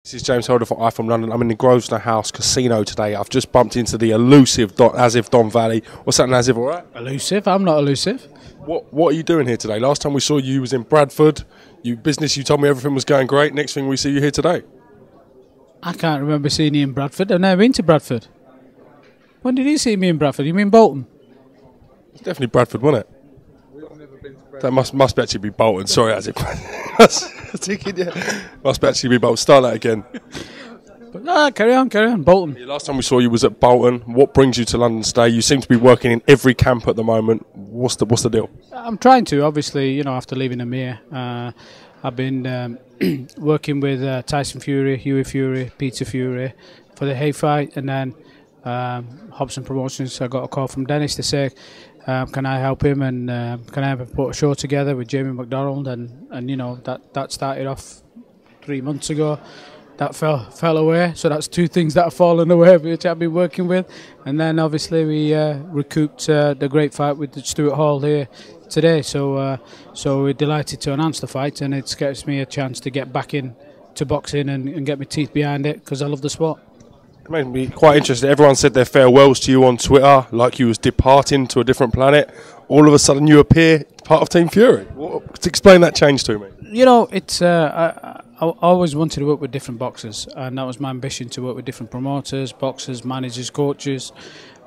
This is James Holder for I from London. I'm in the Grosvenor House Casino today. I've just bumped into the elusive ASIF Vali. What's that, ASIF, all right? Elusive? I'm not elusive. What are you doing here today? Last time we saw you was in Bradford. You told me everything was going great. Next thing we see you here today. I can't remember seeing you in Bradford. I've never been to Bradford. When did you see me in Bradford? You mean Bolton? It's definitely Bradford, wasn't it? That must actually be Bolton. Sorry, ASIF. Must actually be Bolton. Start that again. But, carry on. Bolton. The last time we saw you was at Bolton. What brings you to London today? You seem to be working in every camp at the moment. What's the deal? I'm trying to, obviously, after leaving AMIR. I've been working with Tyson Fury, Hughie Fury, Peter Fury for the Hay fight, and then HOBSON Promotions. I got a call from Dennis to say, can I help him and can I have him put a show together with Jamie McDonald, and that started off 3 months ago. That fell away, so that's two things that have fallen away, which I've been working with. And then obviously we recouped the great fight with Stuart Hall here today. So we're delighted to announce the fight, and it gives me a chance to get back into boxing and get my teeth behind it, because I love the sport. It made me quite interested. Everyone said their farewells to you on Twitter, like you was departing to a different planet. All of a sudden you appear part of Team Fury. Explain that change to me. It's I always wanted to work with different boxers, and that was my ambition, to work with different promoters, boxers, managers, coaches.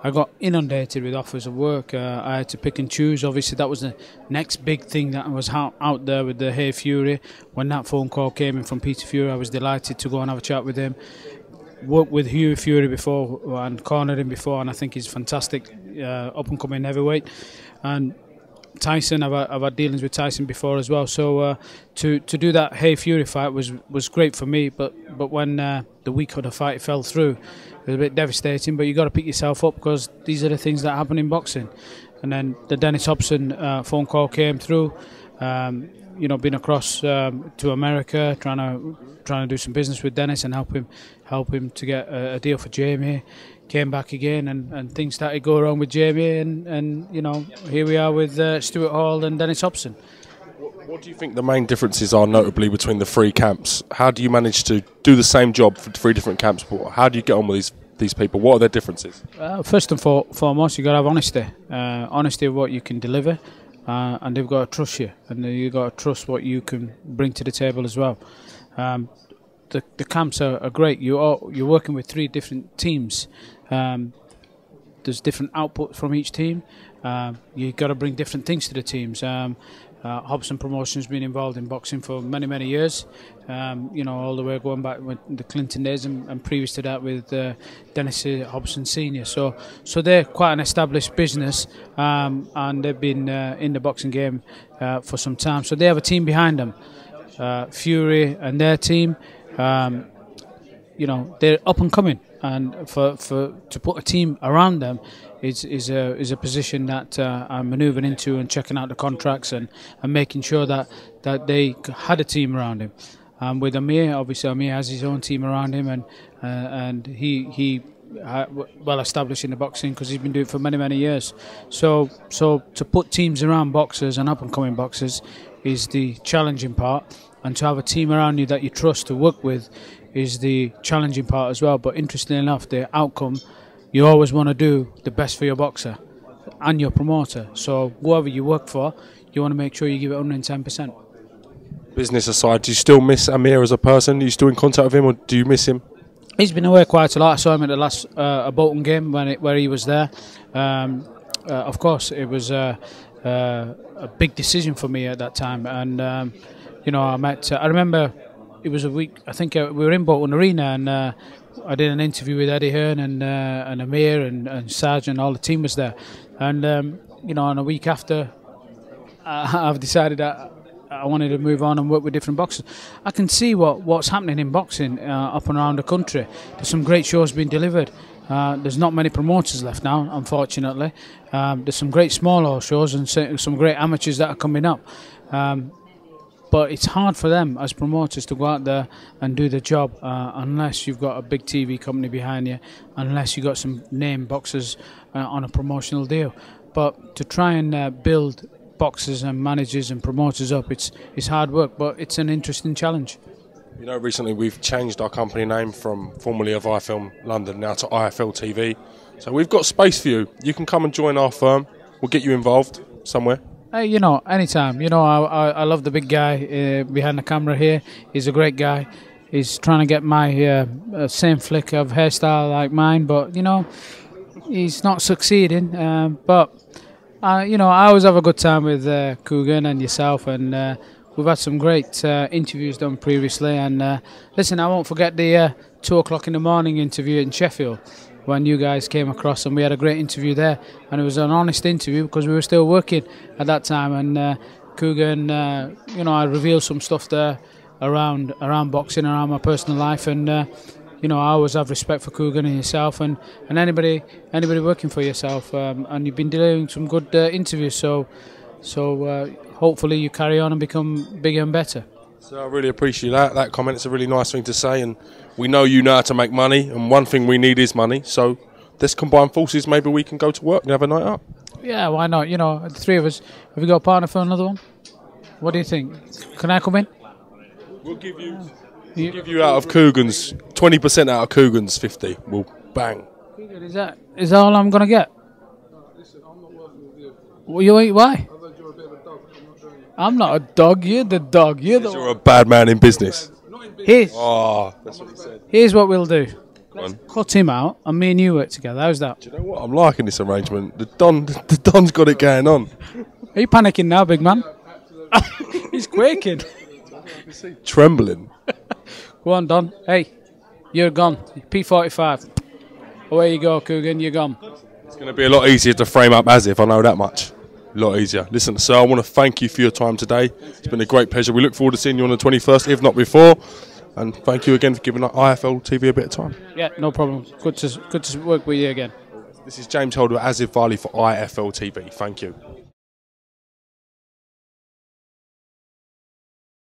I got inundated with offers of work. I had to pick and choose. Obviously, that was the next big thing that was out there with the Hay Fury. When that phone call came in from Peter Fury, I was delighted to go and have a chat with him. Worked with Hughie Fury before and cornered him before, and I think he's fantastic, up-and-coming heavyweight. And Tyson, I've had dealings with Tyson before as well. So to do that Hay Fury fight was great for me. But when the week of the fight fell through, it was a bit devastating. But you got to pick yourself up, because these are the things that happen in boxing. And then the Dennis Hobson phone call came through. Been across to America, trying to do some business with Dennis and help him to get a deal for Jamie. Came back again, and things started to go wrong with Jamie, and here we are with Stuart Hall and Dennis Hobson. What do you think the main differences are, notably, between the three camps? How do you manage to do the same job for three different camps? How do you get on with these people? What are their differences? First and foremost, you've got to have honesty. Honesty of what you can deliver. And they've got to trust you, and you've got to trust what you can bring to the table as well. The camps are great. You're working with three different teams. There's different output from each team. You've got to bring different things to the teams. HOBSON Promotions has been involved in boxing for many years. All the way going back with the Clinton days, and previous to that with Dennis Hobson Senior. So they're quite an established business, and they've been in the boxing game for some time. So they have a team behind them. Fury and their team, they're up and coming, and to put a team around them is a position that I'm manoeuvring into, and checking out the contracts and making sure that they had a team around him. With AMIR, obviously AMIR has his own team around him, and he well established in the boxing, because he's been doing it for many years. So to put teams around boxers and up and coming boxers is the challenging part, and to have a team around you that you trust to work with is the challenging part as well. But interestingly enough, the outcome, you always want to do the best for your boxer and your promoter. So whoever you work for, you want to make sure you give it 110%. Business aside, do you still miss AMIR as a person? Are you still in contact with him, or do you miss him? He's been away quite a lot. I saw him at the last Bolton game where he was there. Of course, it was a big decision for me at that time, and I met. I remember it was a week. I think we were in Bolton Arena, and I did an interview with Eddie Hearn and AMIR and Sarge, and all the team was there. And and a week after, I've decided that I wanted to move on and work with different boxers. I can see what's happening in boxing up and around the country. There's some great shows being delivered. There's not many promoters left now, unfortunately. There's some great smaller shows and some great amateurs that are coming up. But it's hard for them as promoters to go out there and do the job unless you've got a big TV company behind you, unless you've got some name boxers on a promotional deal. But to try and build boxers and managers and promoters up, it's hard work, but it's an interesting challenge. You know, recently we've changed our company name from formerly of iFilm London now to IFL TV. So we've got space for you. You can come and join our firm. We'll get you involved somewhere. Hey, you know, anytime. You know, I love the big guy behind the camera here. He's a great guy. He's trying to get my same flick of hairstyle like mine, but, you know, he's not succeeding. But, you know, I always have a good time with Coogan and yourself, and we've had some great interviews done previously. And listen, I won't forget the 2 o'clock in the morning interview in Sheffield when you guys came across, and we had a great interview there. And it was an honest interview because we were still working at that time. And Coogan, you know, I revealed some stuff there around boxing, around my personal life. And you know, I always have respect for Coogan and yourself, and anybody working for yourself. And you've been delivering some good interviews. So hopefully you carry on and become bigger and better. So I really appreciate that comment. It's a really nice thing to say, and we know you know how to make money, and one thing we need is money. So let's combine forces. Maybe we can go to work and have a night out. Yeah, why not? You know, the three of us. Have we got a partner for another one? What do you think? Can I come in? We'll give you out of Coogan's 20% out of Coogan's 50. We'll bang. Coogan, is that all I'm gonna get? Well, you ain't why? I'm not a dog. You're the dog. You're a bad man in business. Here's That's what he said. Here's what we'll do. Let's cut him out, and me and you work together. How's that? Do you know what? I'm liking this arrangement. The Don's got it going on. Are you panicking now, big man? He's quaking. Trembling. Go on, Don. Hey, you're gone. P45. Away you go, Coogan. You're gone. It's going to be a lot easier to frame up ASIF. I know that much. A lot easier. Listen, sir, I want to thank you for your time today. It's been a great pleasure. We look forward to seeing you on the 21st, if not before. And thank you again for giving IFL TV a bit of time. Yeah, no problem. Good to work with you again. This is James Holder, ASIF VALI for IFL TV. Thank you.